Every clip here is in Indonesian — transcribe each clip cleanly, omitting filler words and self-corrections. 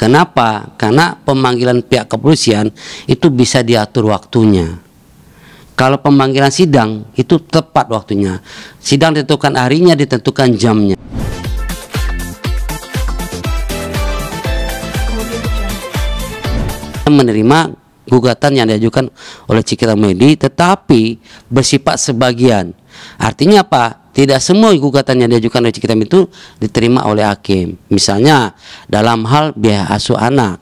Kenapa? Karena pemanggilan pihak kepolisian itu bisa diatur waktunya. Kalau pemanggilan sidang itu tepat waktunya. Sidang ditentukan harinya, ditentukan jamnya. Menerima gugatan yang diajukan oleh Cikita Medi, tetapi bersifat sebagian. Artinya apa? Tidak semua gugatan yang diajukan oleh Cikita Medi itu diterima oleh hakim. Misalnya dalam hal biaya asuh anak,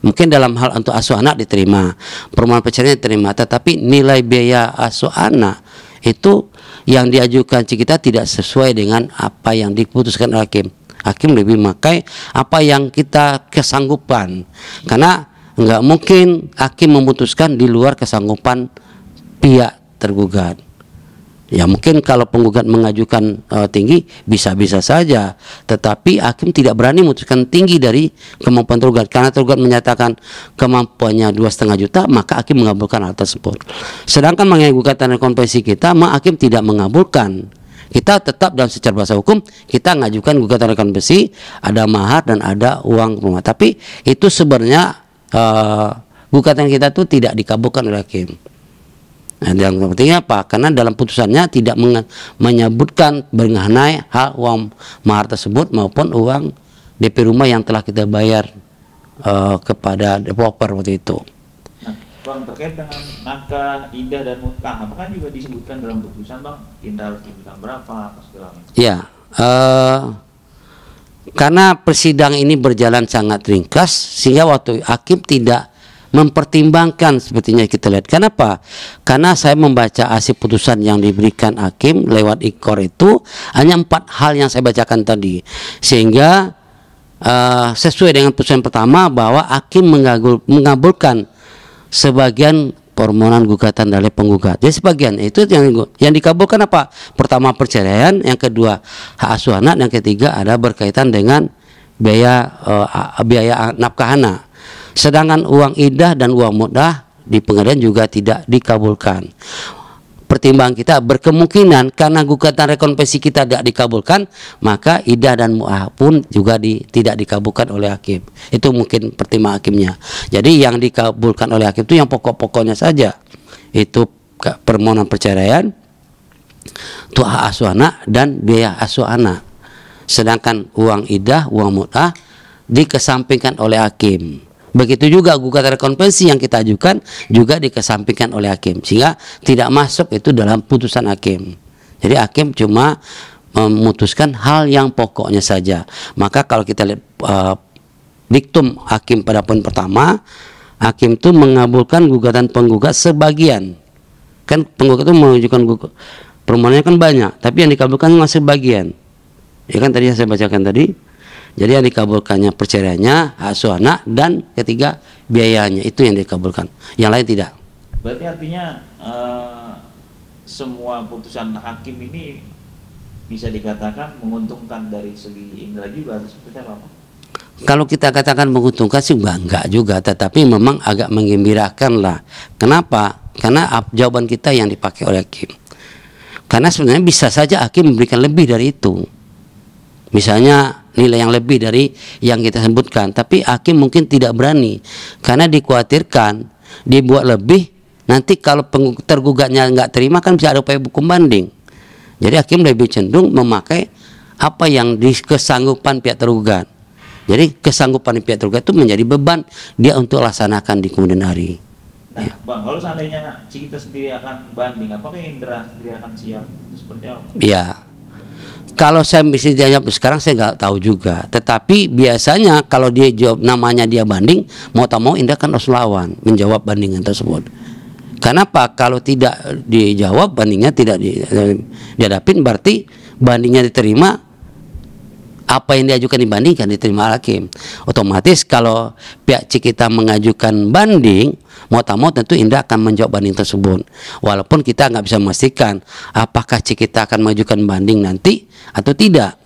mungkin dalam hal untuk asuh anak diterima, permohonan perceraian diterima, tetapi nilai biaya asuh anak itu yang diajukan Cikita tidak sesuai dengan apa yang diputuskan oleh hakim. Hakim lebih memakai apa yang kita kesanggupan, karena nggak mungkin hakim memutuskan di luar kesanggupan pihak tergugat. Ya mungkin kalau penggugat mengajukan tinggi bisa-bisa saja, tetapi hakim tidak berani memutuskan tinggi dari kemampuan tergugat. Karena tergugat menyatakan kemampuannya 2,5 juta, maka hakim mengabulkan hal tersebut. Sedangkan mengenai gugatan rekompensi kita, hakim tidak mengabulkan. Kita tetap dalam secara bahasa hukum kita mengajukan gugatan rekompensi, ada mahar dan ada uang rumah. Tapi itu sebenarnya gugatan kita itu tidak dikabulkan oleh hakim. Nah, yang pentingnya apa? Karena dalam putusannya tidak menyebutkan mengenai hak uang mahar tersebut maupun uang DP rumah yang telah kita bayar kepada developer waktu itu. Nah, Bang, terkait dengan nafkah, idah dan mutkah, apakah juga disebutkan dalam putusan, Bang? Indah harus diberikan berapa? Ya, karena persidangan ini berjalan sangat ringkas sehingga waktu hakim tidak mempertimbangkan sepertinya kita lihat. Kenapa? Karena saya membaca hasil putusan yang diberikan hakim lewat IKOR itu hanya 4 hal yang saya bacakan tadi, sehingga sesuai dengan putusan pertama bahwa hakim mengabulkan sebagian permohonan gugatan dari penggugat. Jadi sebagian itu yang dikabulkan apa? Pertama perceraian, yang kedua hak asuh anak, yang ketiga ada berkaitan dengan biaya nafkah anak. Sedangkan uang idah dan uang mudah di pengadilan juga tidak dikabulkan. Pertimbangan kita berkemungkinan karena gugatan rekompensi kita tidak dikabulkan, maka idah dan mudah pun juga tidak dikabulkan oleh hakim. Itu mungkin pertimbangan hakimnya. Jadi yang dikabulkan oleh hakim itu yang pokok-pokoknya saja. Itu permohonan perceraian, itu hak asuh anak dan biaya asuh anak. Sedangkan uang idah, uang mudah dikesampingkan oleh hakim. Begitu juga gugatan rekompensi yang kita ajukan juga dikesampingkan oleh hakim, sehingga tidak masuk itu dalam putusan hakim. Jadi hakim cuma memutuskan hal yang pokoknya saja. Maka kalau kita lihat diktum hakim pada poin pertama, hakim itu mengabulkan gugatan penggugat sebagian. Kan penggugat itu mengajukan permohonannya kan banyak, tapi yang dikabulkan cuma sebagian. Ya kan tadi yang saya bacakan tadi. Jadi yang dikabulkannya perceraiannya, asuh anak, dan ketiga biayanya, itu yang dikabulkan. Yang lain tidak. Berarti artinya semua putusan hakim ini bisa dikatakan menguntungkan dari segi Indra juga, seperti apa? Kalau kita katakan menguntungkan sih enggak juga, tetapi memang agak menggembirakan lah. Kenapa? Karena jawaban kita yang dipakai oleh hakim. Karena sebenarnya bisa saja hakim memberikan lebih dari itu. Misalnya nilai yang lebih dari yang kita sebutkan, tapi hakim mungkin tidak berani karena dikhawatirkan dibuat lebih, nanti kalau tergugatnya nggak terima kan bisa ada upaya hukum banding. Jadi hakim lebih cenderung memakai apa yang kesanggupan pihak tergugat. Jadi kesanggupan pihak tergugat itu menjadi beban dia untuk laksanakan di kemudian hari. Nah, ya. Bang, kalau seandainya kita sendiri akan banding, apakah Indra sendiri akan siap seperti apa? Ya. Kalau saya bisa jawab sekarang saya nggak tahu juga. Tetapi biasanya kalau dia jawab namanya dia banding, mau tak mau Indra kan harus lawan menjawab bandingan tersebut. Kenapa? Kalau tidak dijawab bandingnya tidak dihadapin, berarti bandingnya diterima, apa yang diajukan dibandingkan diterima hakim. Otomatis kalau pihak Cikita mengajukan banding, mau tak mau tentu Indra akan menjawab banding tersebut. Walaupun kita nggak bisa memastikan apakah Cikita akan mengajukan banding nanti atau tidak.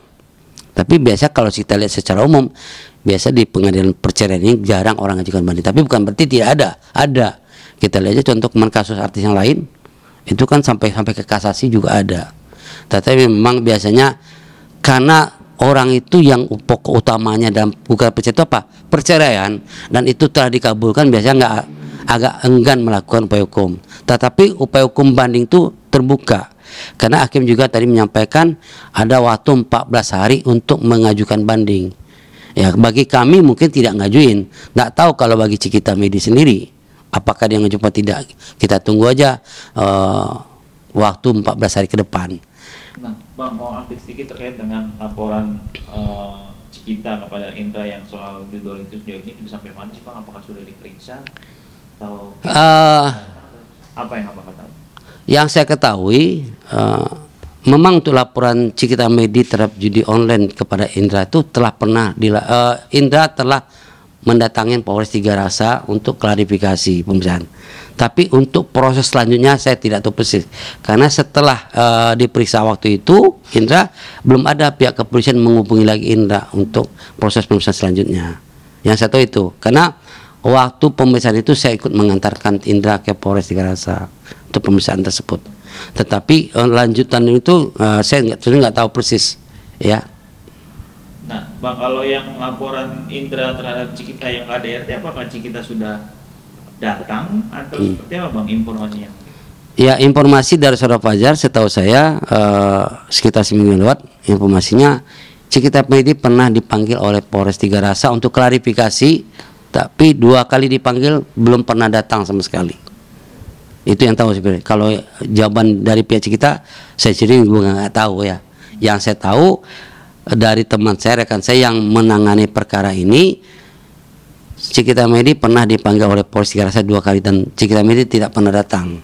Tapi biasa kalau kita lihat secara umum, biasa di pengadilan perceraian ini jarang orang mengajukan banding. Tapi bukan berarti tidak ada. Ada. Kita lihat aja contoh kasus artis yang lain, itu kan sampai ke kasasi juga ada. Tetapi memang biasanya karena orang itu yang pokok utamanya dan bukan perceraian itu apa? Perceraian, dan itu telah dikabulkan, biasanya nggak, agak enggan melakukan upaya hukum. Tetapi upaya hukum banding itu terbuka, karena hakim juga tadi menyampaikan ada waktu 14 hari untuk mengajukan banding. Ya, bagi kami mungkin tidak ngajuin, nggak tahu kalau bagi Cikita Medi sendiri apakah dia ngajuin atau tidak. Kita tunggu aja waktu 14 hari ke depan. Nah, Bang, mau update sedikit terkait dengan laporan Cikita kepada Indra yang soal judul itu sejauh ini sampai mana sih, Bang? Apakah sudah diperiksa atau apa yang Abang ketahui? Yang saya ketahui, memang untuk laporan Cikita Medi terhadap judi online kepada Indra itu telah pernah Indra telah mendatangin Polres Tiga Rasa untuk klarifikasi pemeriksaan. Tapi untuk proses selanjutnya saya tidak tahu persis, karena setelah diperiksa waktu itu Indra, belum ada pihak kepolisian menghubungi lagi Indra untuk proses pemeriksaan selanjutnya. Yang saya tahu itu, karena waktu pemeriksaan itu saya ikut mengantarkan Indra ke Polres Tiga Rasa untuk pemeriksaan tersebut. Tetapi lanjutan itu saya nggak tahu persis, ya. Nah, Bang, kalau yang laporan Indra terhadap Cikita yang KDRT, apakah Cikita sudah datang atau seperti apa, Bang, informasinya? Ya, informasi dari Saudara Fajar, setahu saya sekitar seminggu lewat, informasinya Cikita Medi pernah dipanggil oleh Polres Tiga Rasa untuk klarifikasi, tapi 2 kali dipanggil belum pernah datang sama sekali. Itu yang tahu sebenarnya. Kalau jawaban dari pihak Cikita, saya sendiri nggak tahu ya. Yang saya tahu dari teman saya, rekan saya yang menangani perkara ini, Cikita Medi pernah dipanggil oleh Polres Tiga Rasa 2 kali dan Cikita Medi tidak pernah datang.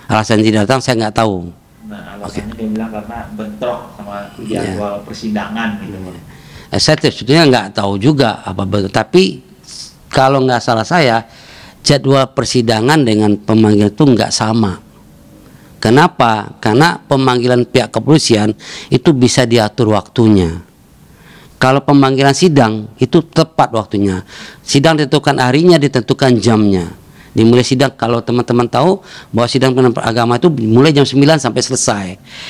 Alasan tidak datang saya nggak tahu. Nah, alasannya dia bilang karena bentrok sama jadwal persidangan gitu. Saya sebetulnya nggak tahu juga apa betul, tapi kalau nggak salah saya, jadwal persidangan dengan pemanggilan itu nggak sama. Kenapa? Karena pemanggilan pihak kepolisian itu bisa diatur waktunya. Kalau pemanggilan sidang itu tepat waktunya. Sidang ditentukan harinya, ditentukan jamnya. Dimulai sidang, kalau teman-teman tahu bahwa sidang pengadilan agama itu mulai jam 9 sampai selesai.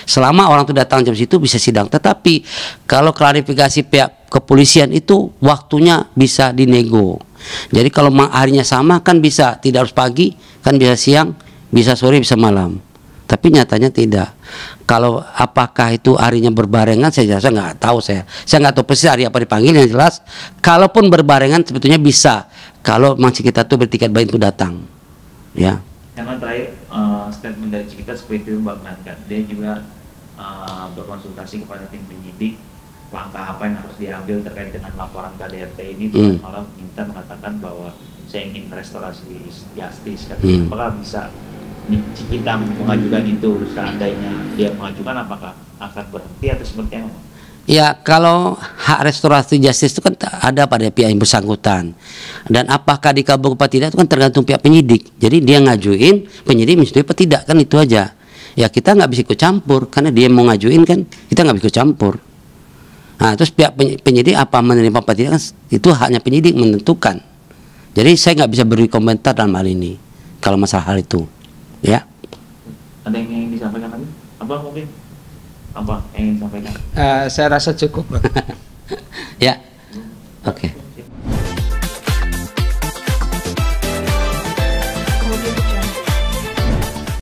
Selama orang itu datang jam situ bisa sidang. Tetapi kalau klarifikasi pihak kepolisian itu waktunya bisa dinego. Jadi kalau harinya sama kan bisa, tidak harus pagi, kan bisa siang, bisa sore, bisa malam. Tapi nyatanya tidak. Kalau apakah itu harinya berbarengan, saya rasa nggak tahu saya. Saya nggak tahu persis hari apa dipanggil, yang jelas. Kalaupun berbarengan sebetulnya bisa. Kalau memang Cikita tuh bertiket baik itu datang, ya. Karena terakhir statement dari Cikita seperti itu, Bang Nankan. Dia juga berkonsultasi kepada tim penyidik langkah apa yang harus diambil terkait dengan laporan KDRT ini. Malah minta mengatakan bahwa saya ingin restorasi justice. Apakah bisa Cikita mengajukan itu? Seandainya dia mengajukan, apakah akan berhenti atau seperti apa? Ya, kalau hak restorasi justice itu kan ada pada pihak yang bersangkutan, dan apakah dikabulkan atau tidak itu kan tergantung pihak penyidik. Jadi dia ngajuin, penyidik menyetujui apa tidak, kan itu aja. Ya kita nggak bisa ikut campur, karena dia mau ngajuin kan, kita nggak bisa ikut campur. Nah, terus pihak penyidik apa menerima apa tidak kan itu haknya penyidik menentukan. Jadi saya nggak bisa beri komentar dalam hal ini kalau masalah hal itu, ya. Ada yang ingin disampaikan lagi? Apa mungkin? Apa yang ingin disampaikan? Saya rasa cukup, Bang. Ya, oke.